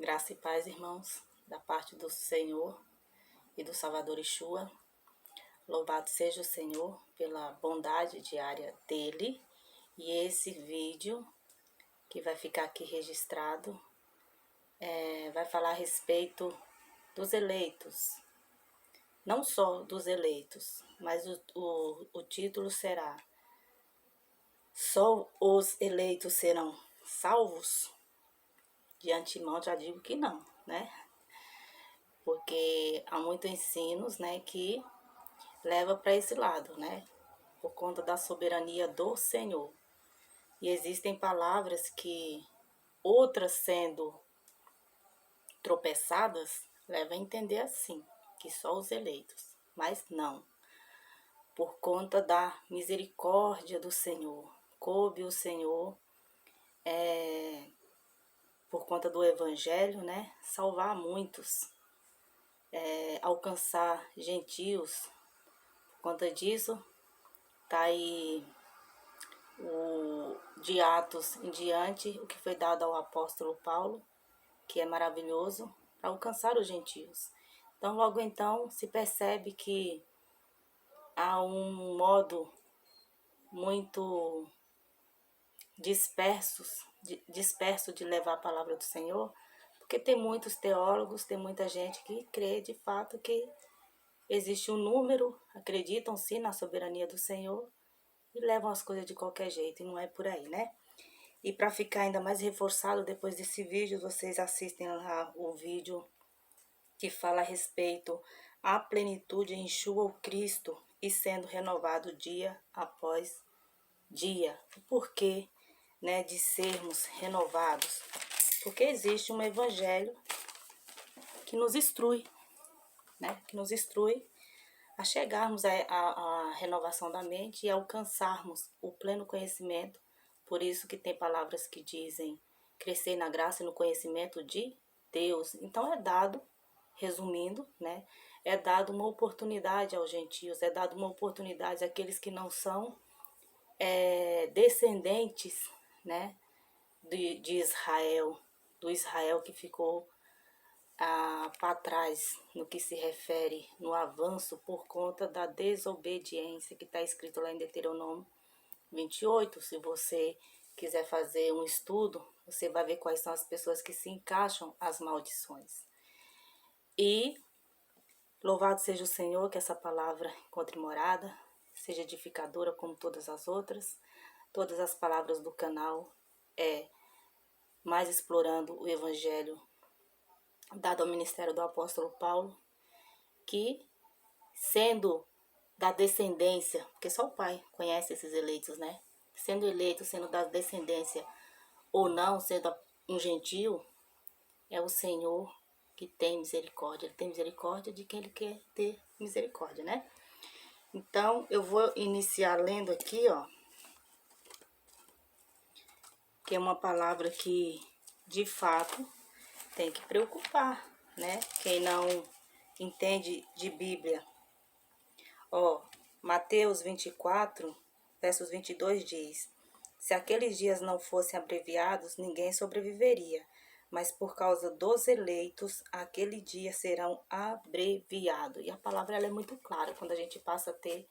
Graça e paz, irmãos, da parte do Senhor e do Salvador Yeshua. Louvado seja o Senhor pela bondade diária dele. E esse vídeo que vai ficar aqui registrado vai falar a respeito dos eleitos. Não só dos eleitos, mas o título será: Só os eleitos serão salvos? De antemão já digo que não, né? Porque há muitos ensinos, né, que leva para esse lado, né? Por conta da soberania do Senhor. E existem palavras que, outras sendo tropeçadas, levam a entender assim, que só os eleitos. Mas não. Por conta da misericórdia do Senhor. Coube o Senhor, por conta do Evangelho, né? Salvar muitos. Alcançar gentios. Por conta disso, tá aí de Atos em diante, o que foi dado ao apóstolo Paulo, que é maravilhoso, para alcançar os gentios. Então, logo então, se percebe que há um modo muito disperso de levar a palavra do Senhor, porque tem muitos teólogos, tem muita gente que crê de fato que existe um número, acreditam sim na soberania do Senhor e levam as coisas de qualquer jeito, e não é por aí, né? E para ficar ainda mais reforçado depois desse vídeo, vocês assistem lá o vídeo que fala a respeito à plenitude em Yeshua o Cristo e sendo renovado dia após dia. O porquê, né, de sermos renovados? Porque existe um evangelho que nos instrui, né, que nos instrui a chegarmos à renovação da mente e alcançarmos o pleno conhecimento. Por isso que tem palavras que dizem crescer na graça e no conhecimento de Deus. Então é dado, resumindo, né, é dado uma oportunidade aos gentios, é dado uma oportunidade àqueles que não são descendentes, né, de Israel, do Israel que ficou para trás no que se refere no avanço por conta da desobediência que está escrito lá em Deuteronômio 28. Se você quiser fazer um estudo, você vai ver quais são as pessoas que se encaixam às maldições. E louvado seja o Senhor, que essa palavra encontre morada, seja edificadora como todas as outras. Todas as palavras do canal mais explorando o evangelho dado ao ministério do apóstolo Paulo, que sendo da descendência, porque só o pai conhece esses eleitos, né? Sendo eleito, sendo da descendência ou não, sendo um gentio, é o Senhor que tem misericórdia. Ele tem misericórdia de quem ele quer ter misericórdia, né? Então, eu vou iniciar lendo aqui, ó, que é uma palavra que, de fato, tem que preocupar, né? Quem não entende de Bíblia. Ó, Mateus 24, versos 22 diz: Se aqueles dias não fossem abreviados, ninguém sobreviveria, mas por causa dos eleitos, aquele dia serão abreviados. E a palavra ela é muito clara quando a gente passa a ter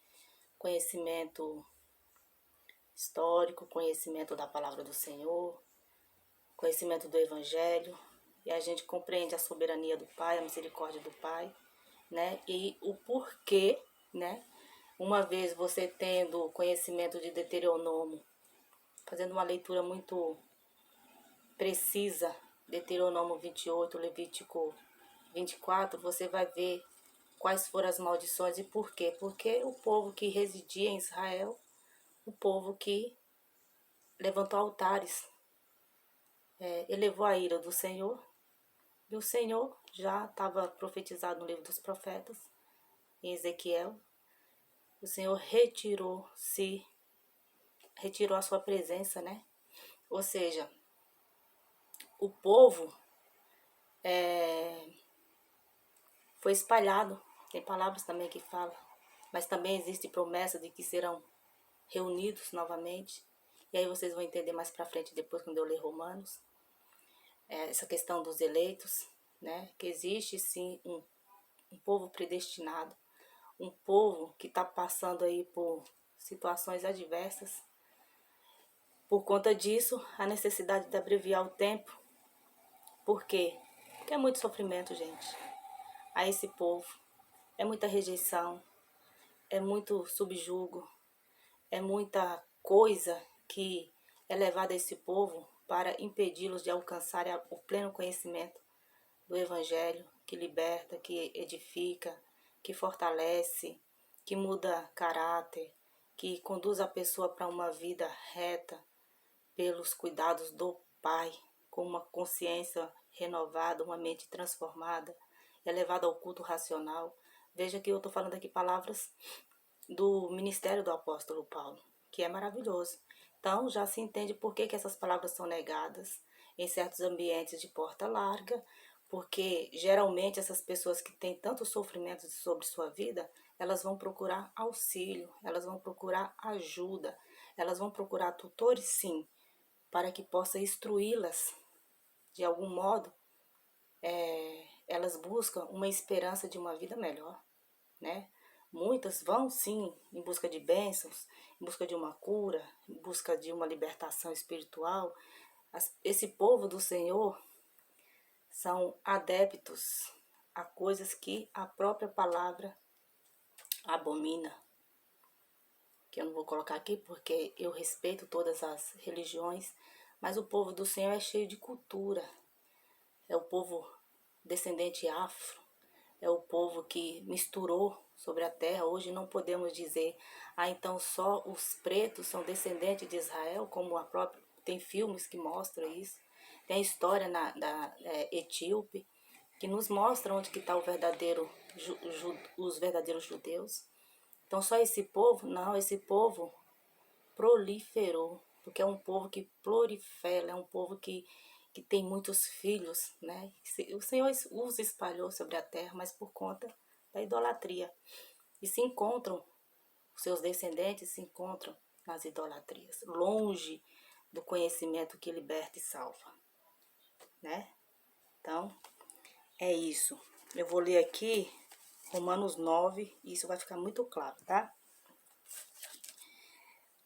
conhecimento histórico, conhecimento da palavra do Senhor, conhecimento do Evangelho, e a gente compreende a soberania do Pai, a misericórdia do Pai, né? E o porquê, né? Uma vez você tendo conhecimento de Deuteronômio, fazendo uma leitura muito precisa, Deuteronômio 28, Levítico 24, você vai ver quais foram as maldições e por quê. Porque o povo que residia em Israel, o povo que levantou altares, elevou a ira do Senhor, e o Senhor já estava profetizado no livro dos profetas, em Ezequiel. O Senhor retirou a sua presença, né? Ou seja, o povo foi espalhado. Tem palavras também que falam, mas também existe promessa de que serão reunidos novamente. E aí vocês vão entender mais pra frente, depois quando eu ler Romanos. essa questão dos eleitos, né? Que existe sim um povo predestinado, um povo que está passando aí por situações adversas. Por conta disso, a necessidade de abreviar o tempo. Por quê? Porque é muito sofrimento, gente, a esse povo. É muita rejeição, é muito subjugo, é muita coisa que é levada a esse povo para impedi-los de alcançar o pleno conhecimento do Evangelho, que liberta, que edifica, que fortalece, que muda caráter, que conduz a pessoa para uma vida reta pelos cuidados do Pai, com uma consciência renovada, uma mente transformada, elevada ao culto racional. Veja que eu estou falando aqui palavras do ministério do apóstolo Paulo, que é maravilhoso. Então, já se entende por que essas palavras são negadas em certos ambientes de porta larga, porque geralmente essas pessoas que têm tanto sofrimento sobre sua vida, elas vão procurar auxílio, elas vão procurar ajuda, elas vão procurar tutores, sim, para que possa instruí-las de algum modo. Elas buscam uma esperança de uma vida melhor, né? Muitas vão sim em busca de bênçãos, em busca de uma cura, em busca de uma libertação espiritual. Esse povo do Senhor são adeptos a coisas que a própria palavra abomina. Que eu não vou colocar aqui porque eu respeito todas as religiões, mas o povo do Senhor é cheio de cultura. É o povo descendente afro, é o povo que misturou sobre a terra. Hoje não podemos dizer, então só os pretos são descendentes de Israel, como a própria, tem filmes que mostram isso. Tem a história da Etíope, que nos mostra onde que está o verdadeiro, os verdadeiros judeus. Então só esse povo? Não, esse povo proliferou, porque é um povo que prolifera, é um povo que tem muitos filhos, né? O Senhor os espalhou sobre a terra, mas por conta da idolatria. E se encontram, os seus descendentes se encontram nas idolatrias, longe do conhecimento que liberta e salva, né? Então, é isso. Eu vou ler aqui Romanos 9, e isso vai ficar muito claro, tá?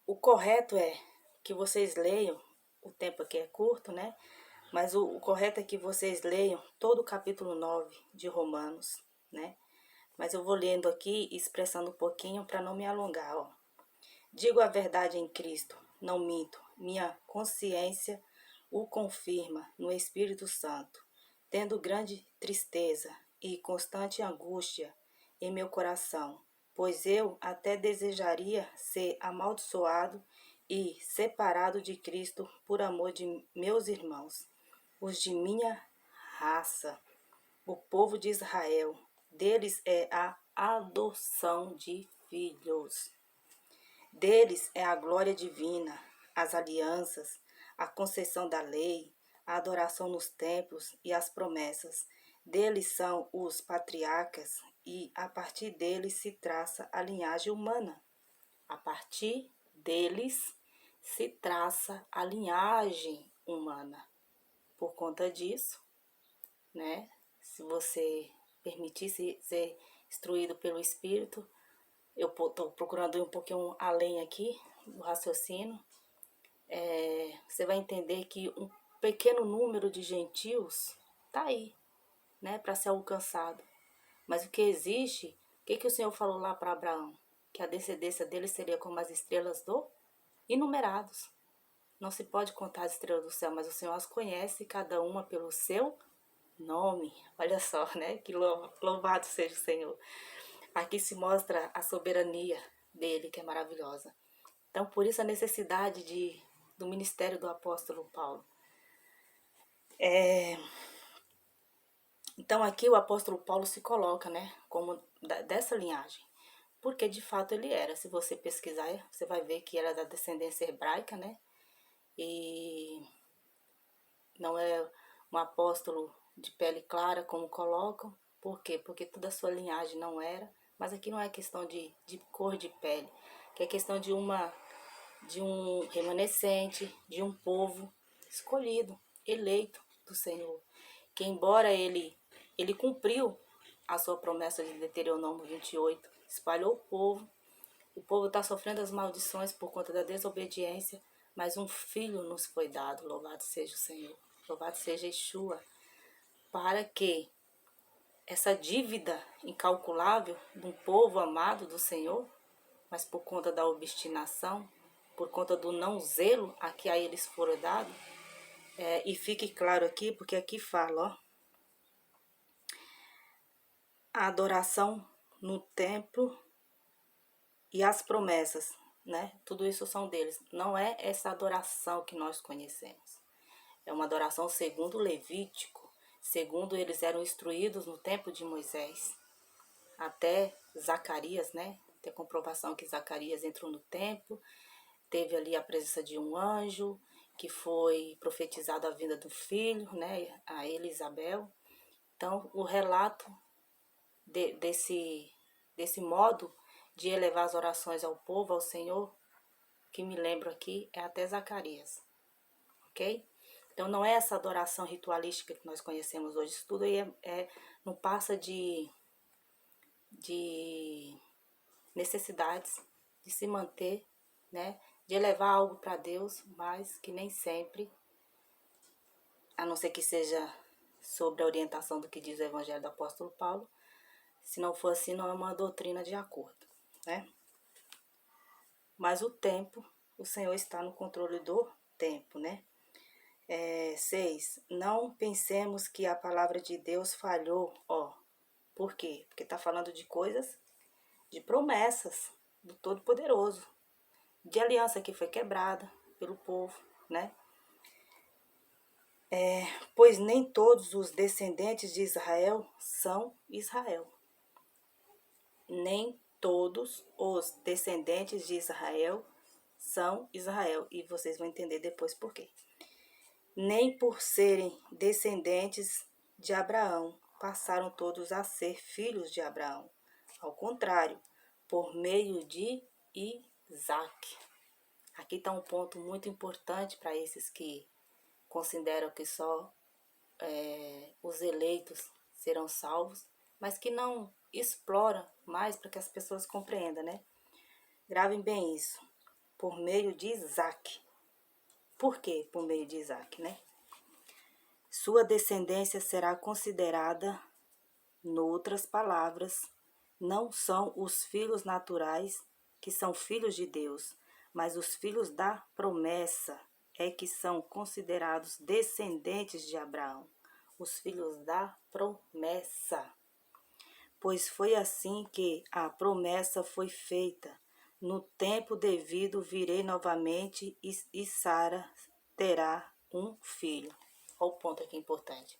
O correto é que vocês leiam, o tempo aqui é curto, né? Mas o correto é que vocês leiam todo o capítulo 9 de Romanos, né? Mas eu vou lendo aqui e expressando um pouquinho para não me alongar, ó. Digo a verdade em Cristo, não minto. Minha consciência o confirma no Espírito Santo, tendo grande tristeza e constante angústia em meu coração, pois eu até desejaria ser amaldiçoado e separado de Cristo por amor de meus irmãos, os de minha raça, o povo de Israel. Deles é a adoção de filhos. Deles é a glória divina, as alianças, a concessão da lei, a adoração nos templos e as promessas. Deles são os patriarcas e a partir deles se traça a linhagem humana. A partir deles se traça a linhagem humana. Por conta disso, né? Se você permitir ser instruído pelo Espírito, eu estou procurando ir um pouquinho além aqui do raciocínio. Você vai entender que um pequeno número de gentios está aí, né, para ser alcançado. Mas o que existe, o que o Senhor falou lá para Abraão? Que a descendência dele seria como as estrelas do inumerados. Não se pode contar as estrelas do céu, mas o Senhor as conhece, cada uma pelo seu nome. Olha só, né? Que louvado seja o Senhor. Aqui se mostra a soberania dele, que é maravilhosa. Então, por isso a necessidade do ministério do apóstolo Paulo. Então, aqui o apóstolo Paulo se coloca, né, como dessa linhagem. Porque, de fato, ele era. Se você pesquisar, você vai ver que era da descendência hebraica, né? E não é um apóstolo de pele clara, como colocam. Por quê? Porque toda a sua linhagem não era. Mas aqui não é questão de cor de pele, que é questão de um remanescente, de um povo escolhido, eleito, do Senhor. Que embora ele cumpriu a sua promessa de Deuteronômio 28, espalhou o povo está sofrendo as maldições por conta da desobediência, mas um filho nos foi dado, louvado seja o Senhor, louvado seja Yeshua, para que essa dívida incalculável de um povo amado do Senhor, mas por conta da obstinação, por conta do não zelo a que a eles foram dado, e fique claro aqui, porque aqui fala, ó, a adoração no templo e as promessas, né? Tudo isso são deles. Não é essa adoração que nós conhecemos. É uma adoração segundo Levítico, segundo eles eram instruídos no tempo de Moisés. Até Zacarias, né? Tem comprovação que Zacarias entrou no templo, teve ali a presença de um anjo, que foi profetizado a vinda do filho, né? A ele, Isabel. Então, o relato desse modo de elevar as orações ao povo, ao Senhor, que me lembro aqui, é até Zacarias, ok? Então não é essa adoração ritualística que nós conhecemos hoje, isso tudo aí não passa de necessidades de se manter, né? De elevar algo para Deus, mas que nem sempre, a não ser que seja sobre a orientação do que diz o Evangelho do Apóstolo Paulo, se não for assim, não é uma doutrina de acordo, né? Mas o tempo, o Senhor está no controle do tempo, né? 6. Não pensemos que a palavra de Deus falhou, ó. Por quê? Porque está falando de coisas, de promessas do Todo-Poderoso, de aliança que foi quebrada pelo povo, né? Pois nem todos os descendentes de Israel são Israel. Nem todos os descendentes de Israel são Israel. E vocês vão entender depois por quê. Nem por serem descendentes de Abraão passaram todos a ser filhos de Abraão. Ao contrário, por meio de Isaac. Aqui está um ponto muito importante para esses que consideram que só os eleitos serão salvos, mas que não explora mais para que as pessoas compreendam, né? Gravem bem isso. Por meio de Isaac. Por quê por meio de Isaac, né? Sua descendência será considerada, noutras palavras, não são os filhos naturais que são filhos de Deus, mas os filhos da promessa é que são considerados descendentes de Abraão, os filhos da promessa. Pois foi assim que a promessa foi feita. No tempo devido virei novamente e Sara terá um filho. Olha o ponto aqui importante.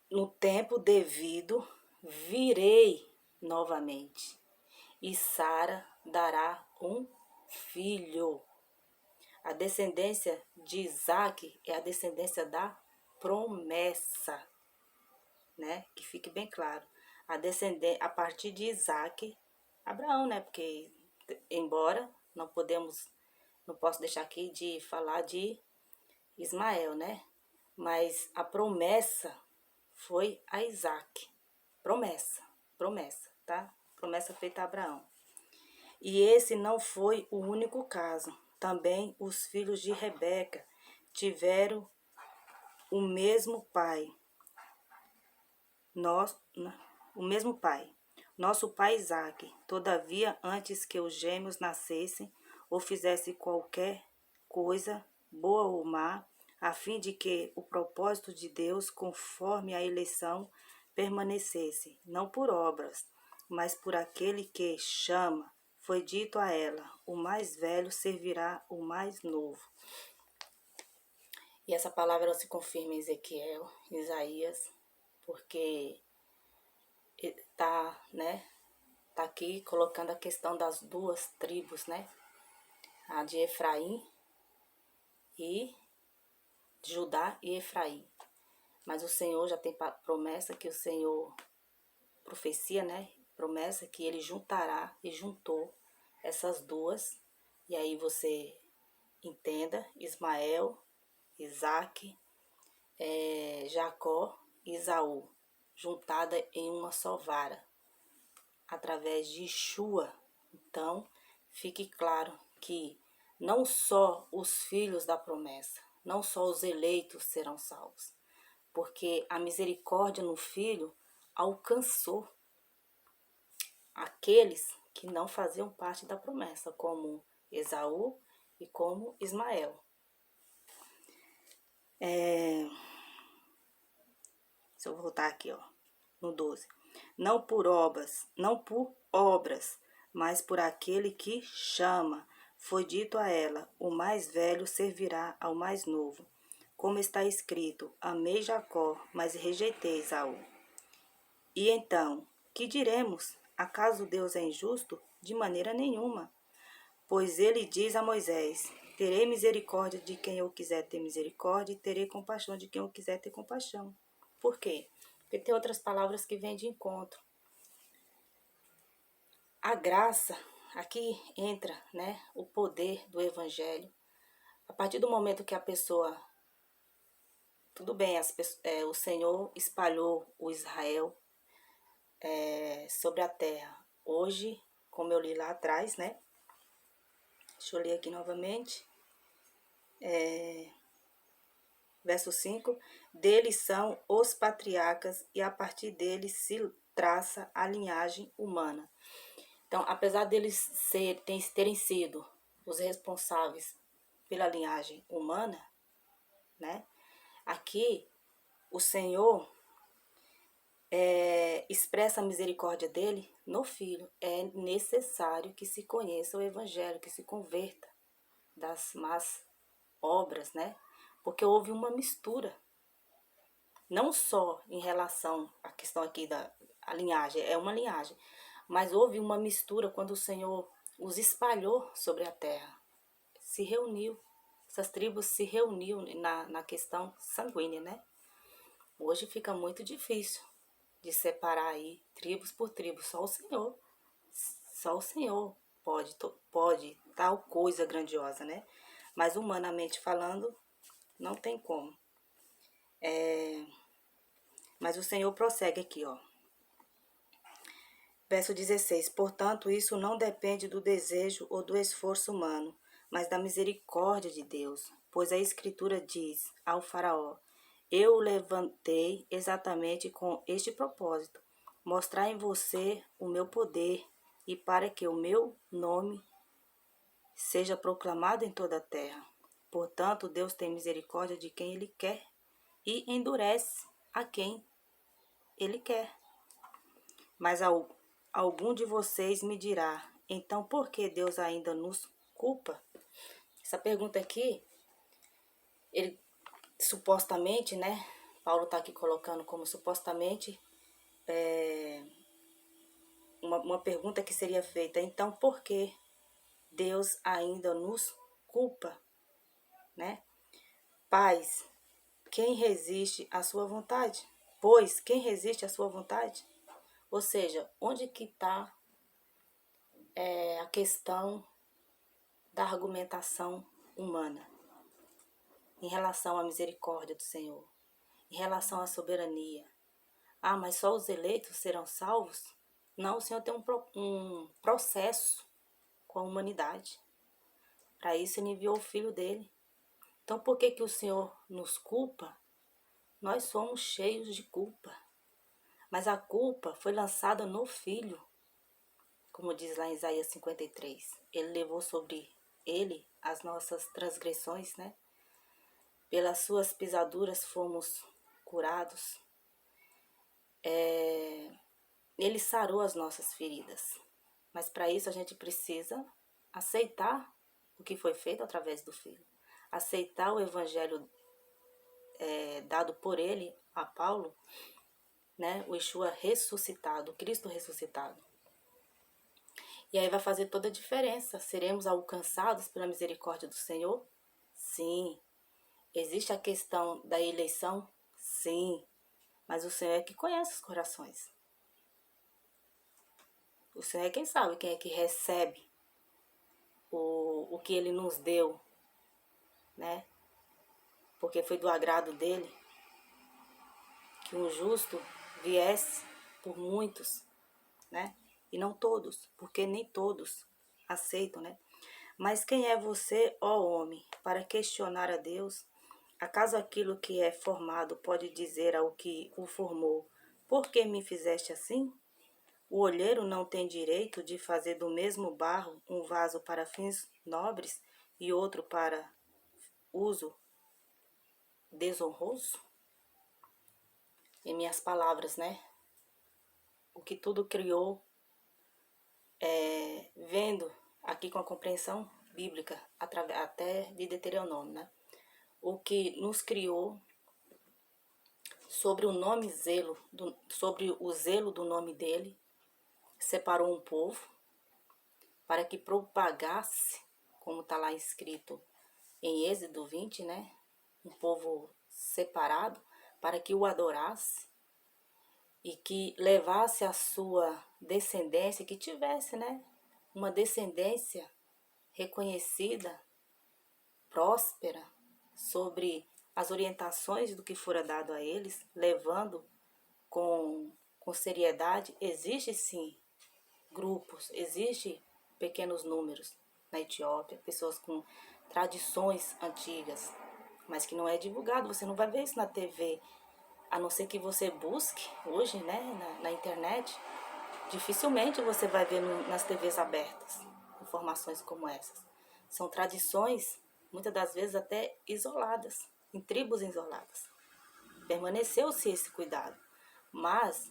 No tempo devido virei novamente e Sara dará um filho. A descendência de Isaac é a descendência da promessa, né? Que fique bem claro. A partir de Isaac, Abraão, né? Porque embora não posso deixar aqui de falar de Ismael, né? Mas a promessa foi a Isaac. Promessa, tá? Promessa feita a Abraão. E esse não foi o único caso. Também os filhos de Rebeca tiveram o mesmo pai. Nosso pai Isaac. Todavia, antes que os gêmeos nascessem ou fizessem qualquer coisa, boa ou má, a fim de que o propósito de Deus, conforme a eleição, permanecesse, não por obras, mas por aquele que chama, foi dito a ela: o mais velho servirá o mais novo. E essa palavra se confirma em Ezequiel, Isaías, porque tá aqui colocando a questão das duas tribos, né? A de Efraim e Judá e Efraim. Mas o Senhor já tem promessa que o Senhor, profecia, né? Promessa que ele juntará e juntou essas duas. E aí você entenda, Ismael, Isaac Jacó e Esaú, juntada em uma só vara, através de Yeshua. Então, fique claro que não só os filhos da promessa, não só os eleitos serão salvos, porque a misericórdia no Filho alcançou aqueles que não faziam parte da promessa, como Esaú e como Ismael. Se eu voltar aqui, ó, no 12. Não por obras, mas por aquele que chama. Foi dito a ela: o mais velho servirá ao mais novo. Como está escrito: amei Jacó, mas rejeitei Esaú. E então, que diremos? Acaso Deus é injusto? De maneira nenhuma. Pois ele diz a Moisés: terei misericórdia de quem eu quiser ter misericórdia, e terei compaixão de quem eu quiser ter compaixão. Por quê? Porque tem outras palavras que vêm de encontro. A graça, aqui entra, né, o poder do evangelho. A partir do momento que a pessoa, tudo bem, o Senhor espalhou o Israel sobre a terra. Hoje, como eu li lá atrás, né, deixa eu ler aqui novamente, verso 5, deles são os patriarcas e a partir deles se traça a linhagem humana. Então, apesar deles terem sido os responsáveis pela linhagem humana, né? Aqui, o Senhor expressa a misericórdia dele no Filho. É necessário que se conheça o Evangelho, que se converta das más obras, né? Porque houve uma mistura. Não só em relação à questão aqui da linhagem, é uma linhagem, mas houve uma mistura quando o Senhor os espalhou sobre a terra. Se reuniu, essas tribos se reuniu na questão sanguínea, né? Hoje fica muito difícil de separar aí tribos por tribos. Só o Senhor pode tal coisa grandiosa, né? Mas humanamente falando, não tem como. Mas o Senhor prossegue aqui, ó. Verso 16. Portanto, isso não depende do desejo ou do esforço humano, mas da misericórdia de Deus. Pois a Escritura diz ao faraó: eu o levantei exatamente com este propósito, mostrar em você o meu poder e para que o meu nome seja proclamado em toda a terra. Portanto, Deus tem misericórdia de quem Ele quer e endurece a quem Ele quer. Mas algum de vocês me dirá: então por que Deus ainda nos culpa? Essa pergunta aqui, ele supostamente, né? Paulo está aqui colocando como supostamente uma pergunta que seria feita. Então por que Deus ainda nos culpa, né? Pais, quem resiste à sua vontade? Pois quem resiste à sua vontade? Ou seja, onde que está a questão da argumentação humana em relação à misericórdia do Senhor, em relação à soberania? Ah, mas só os eleitos serão salvos? Não, o Senhor tem um processo com a humanidade. Para isso ele enviou o Filho dele. Então por que o Senhor nos culpa? Nós somos cheios de culpa. Mas a culpa foi lançada no Filho. Como diz lá em Isaías 53. Ele levou sobre ele as nossas transgressões, né? Pelas suas pisaduras fomos curados. Ele sarou as nossas feridas. Mas para isso a gente precisa aceitar o que foi feito através do Filho. Aceitar o evangelho dado por ele a Paulo, né? O Yeshua ressuscitado, o Cristo ressuscitado. E aí vai fazer toda a diferença. Seremos alcançados pela misericórdia do Senhor? Sim. Existe a questão da eleição? Sim. Mas o Senhor é que conhece os corações. O Senhor é quem sabe, quem é que recebe o que Ele nos deu, né? Porque foi do agrado dEle. que um justo viesse por muitos, né? E não todos, porque nem todos aceitam, né? Mas quem é você, ó homem, para questionar a Deus? Acaso aquilo que é formado pode dizer ao que o formou, por que me fizeste assim? O olheiro não tem direito de fazer do mesmo barro um vaso para fins nobres e outro para uso desonroso? Em minhas palavras, né? O que tudo criou, vendo aqui com a compreensão bíblica, até de Deuteronômio, né? O que nos criou sobre o nome zelo, sobre o zelo do nome dele, separou um povo para que propagasse, como está lá escrito em Êxodo 20, né? Um povo separado para que o adorasse e que levasse a sua descendência, que tivesse, né? Uma descendência reconhecida, próspera, sobre as orientações do que fora dado a eles, levando com seriedade. Existe sim grupos, existe pequenos números na Etiópia, pessoas com tradições antigas, mas que não é divulgado, você não vai ver isso na TV, a não ser que você busque hoje, né, na internet, dificilmente você vai ver nas TVs abertas informações como essas. São tradições, muitas das vezes até isoladas, em tribos isoladas. Permaneceu-se esse cuidado, mas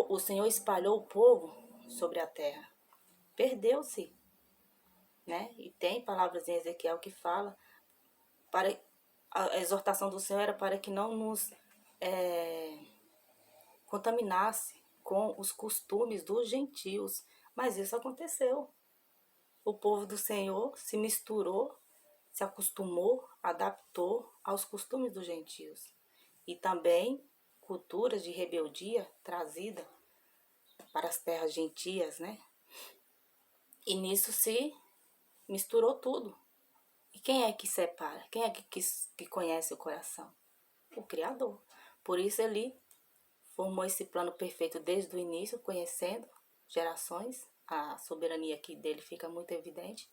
o Senhor espalhou o povo sobre a terra. Perdeu-se, né? E tem palavras em Ezequiel que fala para a exortação do Senhor era para que não nos contaminasse com os costumes dos gentios. Mas isso aconteceu. O povo do Senhor se misturou, se acostumou, adaptou aos costumes dos gentios. E também culturas de rebeldia trazida para as terras gentias, né? E nisso se misturou tudo. E quem é que separa? Quem é que conhece o coração? O Criador. Por isso ele formou esse plano perfeito desde o início, conhecendo gerações. A soberania aqui dele fica muito evidente.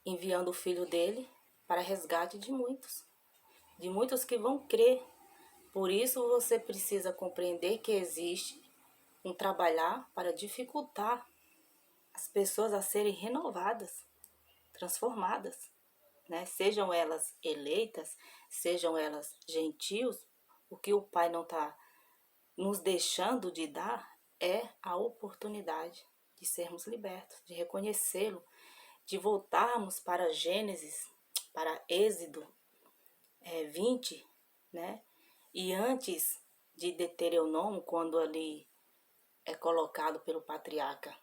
Enviando o filho dele para resgate de muitos que vão crer. Por isso você precisa compreender que existe um trabalhar para dificultar as pessoas a serem renovadas, transformadas, né? Sejam elas eleitas, sejam elas gentios, o que o Pai não está nos deixando de dar é a oportunidade de sermos libertos, de reconhecê-lo, de voltarmos para Gênesis, para Êxodo 20, né? E antes de Deuteronômio, quando ali é colocado pelo patriarca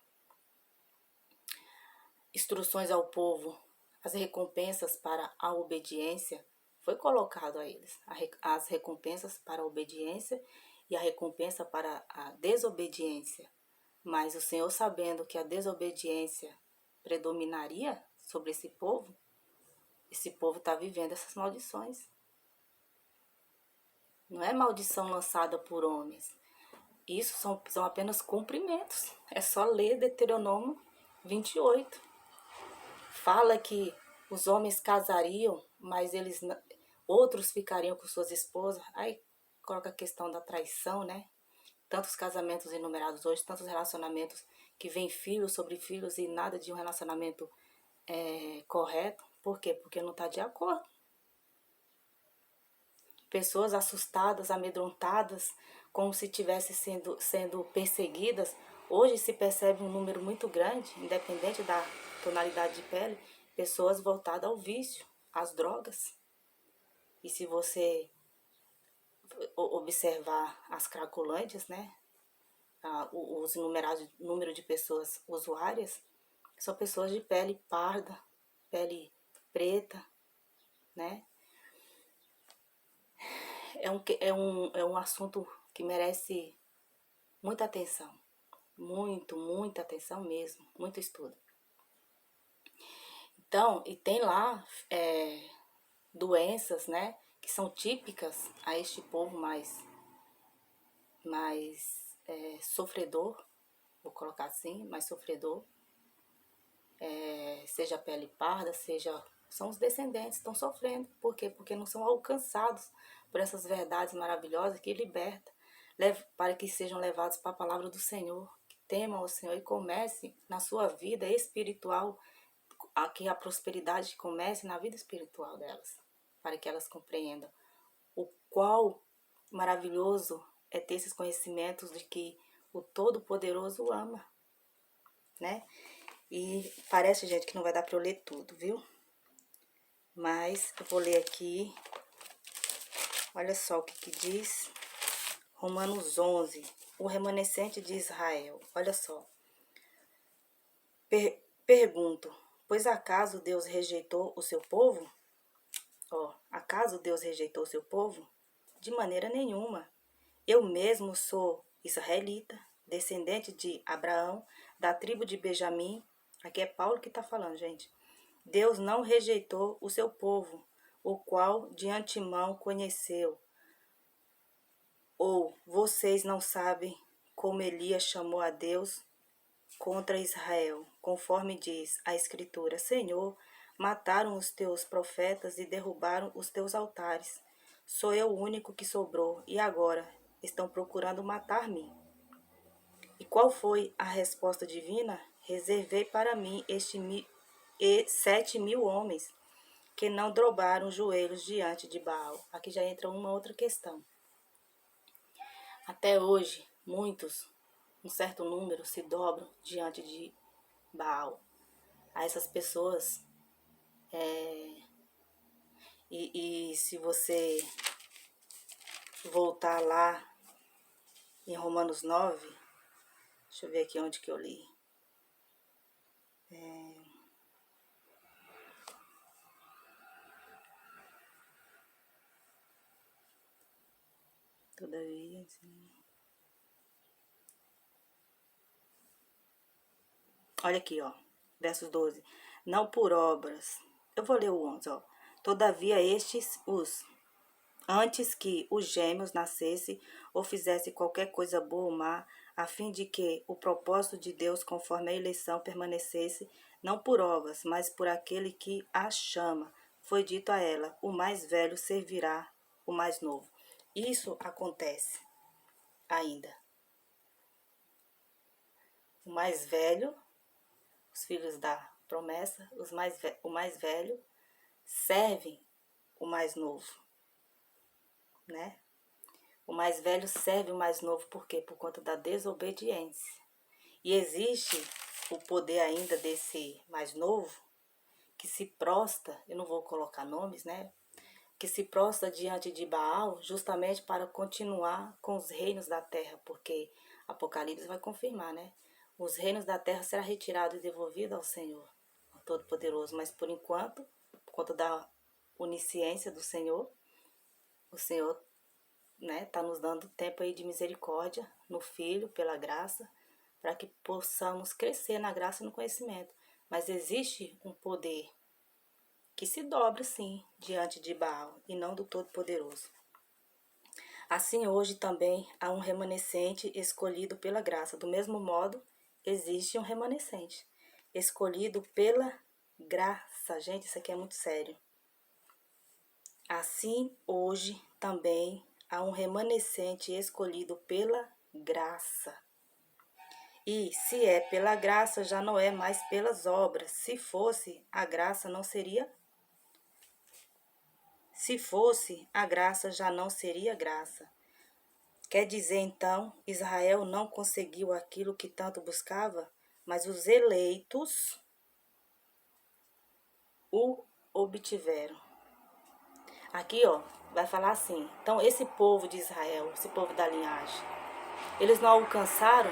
instruções ao povo, as recompensas para a obediência, foi colocado a eles as recompensas para a obediência e a recompensa para a desobediência. Mas o Senhor, sabendo que a desobediência predominaria sobre esse povo está vivendo essas maldições. Não é maldição lançada por homens. Isso são apenas cumprimentos. É só ler Deuteronômio 28. Fala que os homens casariam, mas outros ficariam com suas esposas. Aí coloca a questão da traição, né? Tantos casamentos enumerados hoje, tantos relacionamentos que vem filhos sobre filhos e nada de um relacionamento correto. Por quê? Porque não está de acordo. Pessoas assustadas, amedrontadas, como se estivessem sendo perseguidas. Hoje se percebe um número muito grande, independente da tonalidade de pele, pessoas voltadas ao vício, às drogas. E se você observar as cracolândias, né, os numerados número de pessoas usuárias, são pessoas de pele parda, pele preta, né? É um assunto que merece muita atenção. Muita atenção mesmo, muito estudo. Então, e tem lá doenças, né, que são típicas a este povo mais sofredor, vou colocar assim, mais sofredor, seja pele parda, são os descendentes, estão sofrendo. Por quê? Porque não são alcançados por essas verdades maravilhosas que libertam, para que sejam levados para a palavra do Senhor, que temam ao Senhor e comecem na sua vida espiritual, que a prosperidade comece na vida espiritual delas, para que elas compreendam o qual maravilhoso é ter esses conhecimentos de que o Todo-Poderoso ama, né? E parece, gente, que não vai dar para eu ler tudo, viu? Mas eu vou ler aqui. Olha só o que diz Romanos 11, o remanescente de Israel. Olha só. Pergunto, pois acaso Deus rejeitou o seu povo? Acaso Deus rejeitou o seu povo? De maneira nenhuma. Eu mesmo sou israelita, descendente de Abraão, da tribo de Benjamim. Aqui é Paulo que está falando, gente. Deus não rejeitou o seu povo, o qual de antemão conheceu. Ou vocês não sabem como Elias chamou a Deus contra Israel, conforme diz a Escritura: Senhor, mataram os teus profetas e derrubaram os teus altares. Sou eu o único que sobrou, e agora estão procurando matar-me. E qual foi a resposta divina? Reservei para mim 7.000 homens que não dobraram os joelhos diante de Baal. Aqui já entra uma outra questão. Até hoje, um certo número, se dobram diante de Baal. A essas pessoas, e se você voltar lá em Romanos 9, deixa eu ver aqui onde que eu li. Todavia, assim. Olha aqui, versos 12. Não por obras. Eu vou ler o 11, Todavia antes que os gêmeos nascessem ou fizessem qualquer coisa boa ou má, a fim de que o propósito de Deus conforme a eleição permanecesse, não por obras, mas por aquele que a chama. Foi dito a ela, o mais velho servirá o mais novo. Isso acontece ainda. O mais velho, os filhos da promessa, o mais velho servem o mais novo, né? O mais velho serve o mais novo, por quê? Por conta da desobediência. E existe o poder ainda desse mais novo, que se prostra, eu não vou colocar nomes, né? Que se prostra diante de Baal, justamente para continuar com os reinos da terra, porque Apocalipse vai confirmar, né? Os reinos da terra serão retirados e devolvidos ao Senhor, ao Todo-Poderoso. Mas por enquanto, por conta da onisciência do Senhor, o Senhor, né, tá nos dando tempo aí de misericórdia no Filho, pela graça, para que possamos crescer na graça e no conhecimento. Mas existe um poder que se dobra, sim, diante de Baal e não do Todo-Poderoso. Assim, hoje também há um remanescente escolhido pela graça. Do mesmo modo, existe um remanescente escolhido pela graça. Gente, isso aqui é muito sério. Assim, hoje também há um remanescente escolhido pela graça. E se é pela graça, já não é mais pelas obras. Se fosse, a graça não seria. Se fosse, a graça já não seria graça. Quer dizer, então, Israel não conseguiu aquilo que tanto buscava, mas os eleitos o obtiveram. Aqui, vai falar assim. Então, esse povo de Israel, esse povo da linhagem, eles não alcançaram,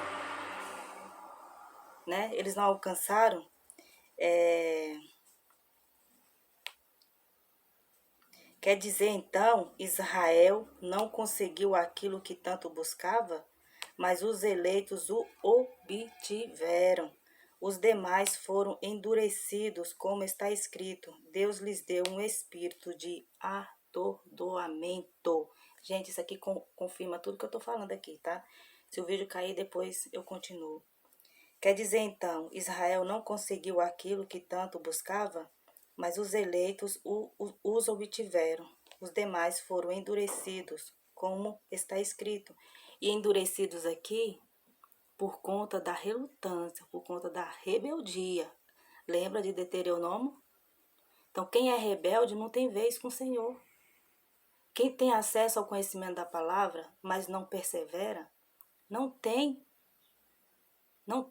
né? Eles não alcançaram Quer dizer, então, Israel não conseguiu aquilo que tanto buscava, mas os eleitos o obtiveram. Os demais foram endurecidos, como está escrito. Deus lhes deu um espírito de atordoamento. Gente, isso aqui confirma tudo que eu tô falando aqui, tá? Se o vídeo cair, depois eu continuo. Quer dizer, então, Israel não conseguiu aquilo que tanto buscava, mas os eleitos os obtiveram. Os demais foram endurecidos, como está escrito. E endurecidos aqui por conta da relutância, por conta da rebeldia. Lembra de Deuteronômio? Então, quem é rebelde não tem vez com o Senhor. Quem tem acesso ao conhecimento da palavra, mas não persevera, não tem não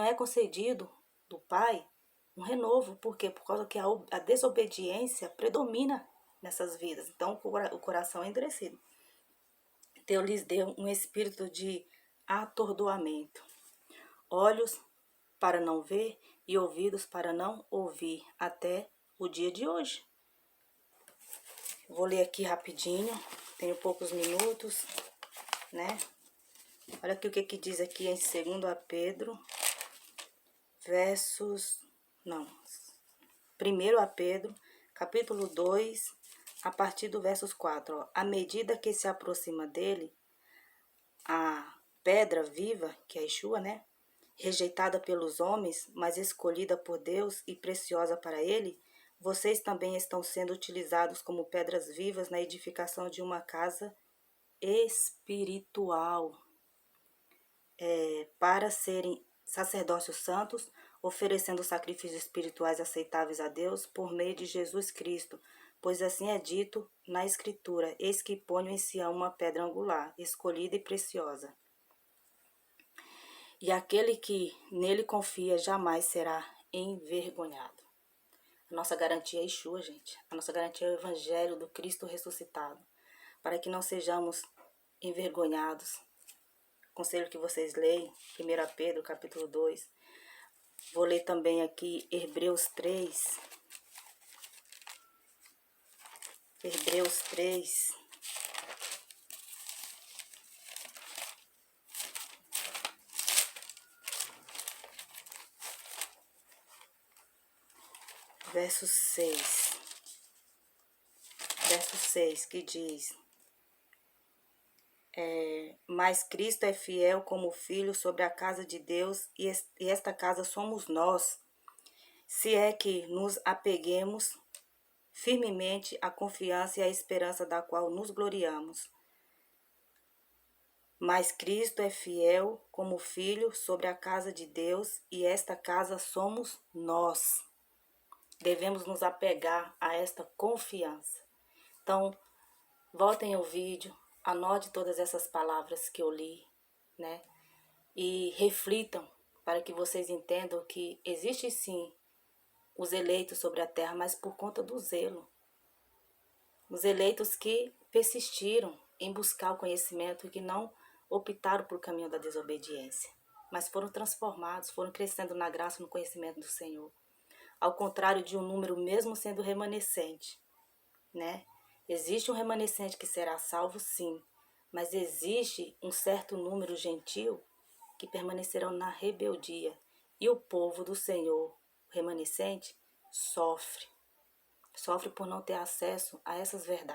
é concedido do Pai um renovo. Por quê? Por causa que a desobediência predomina nessas vidas. Então, o coração é endurecido. Deus lhes deu um espírito de atordoamento. Olhos para não ver e ouvidos para não ouvir até o dia de hoje. Vou ler aqui rapidinho, tenho poucos minutos, né? Olha aqui o que diz aqui em 2 Pedro, 1 Pedro, capítulo 2, a partir do versos 4. Ó. À medida que se aproxima dele, a pedra viva, que é a Yeshua, né? Rejeitada pelos homens, mas escolhida por Deus e preciosa para ele, vocês também estão sendo utilizados como pedras vivas na edificação de uma casa espiritual, para serem sacerdócios santos, oferecendo sacrifícios espirituais aceitáveis a Deus por meio de Jesus Cristo, pois assim é dito na Escritura: eis que ponho em Sião uma pedra angular, escolhida e preciosa. E aquele que nele confia jamais será envergonhado. A nossa garantia é Yeshua, gente. A nossa garantia é o Evangelho do Cristo ressuscitado, para que não sejamos envergonhados. Conselho que vocês leem, 1 Pedro, capítulo 2. Vou ler também aqui Hebreus 3. Hebreus 3. Verso 6. Verso 6, que diz: mas Cristo é fiel como filho sobre a casa de Deus, e esta casa somos nós, se é que nos apeguemos firmemente à confiança e à esperança da qual nos gloriamos. Mas Cristo é fiel como filho sobre a casa de Deus, e esta casa somos nós. Devemos nos apegar a esta confiança. Então, voltem ao vídeo, anote todas essas palavras que eu li, né? E reflitam para que vocês entendam que existe sim os eleitos sobre a terra, mas por conta do zelo. Os eleitos que persistiram em buscar o conhecimento e que não optaram por caminho da desobediência, mas foram transformados, foram crescendo na graça e no conhecimento do Senhor. Ao contrário de um número mesmo sendo remanescente, né? Existe um remanescente que será salvo, sim, mas existe um certo número gentil que permanecerão na rebeldia. E o povo do Senhor, o remanescente, sofre por não ter acesso a essas verdades.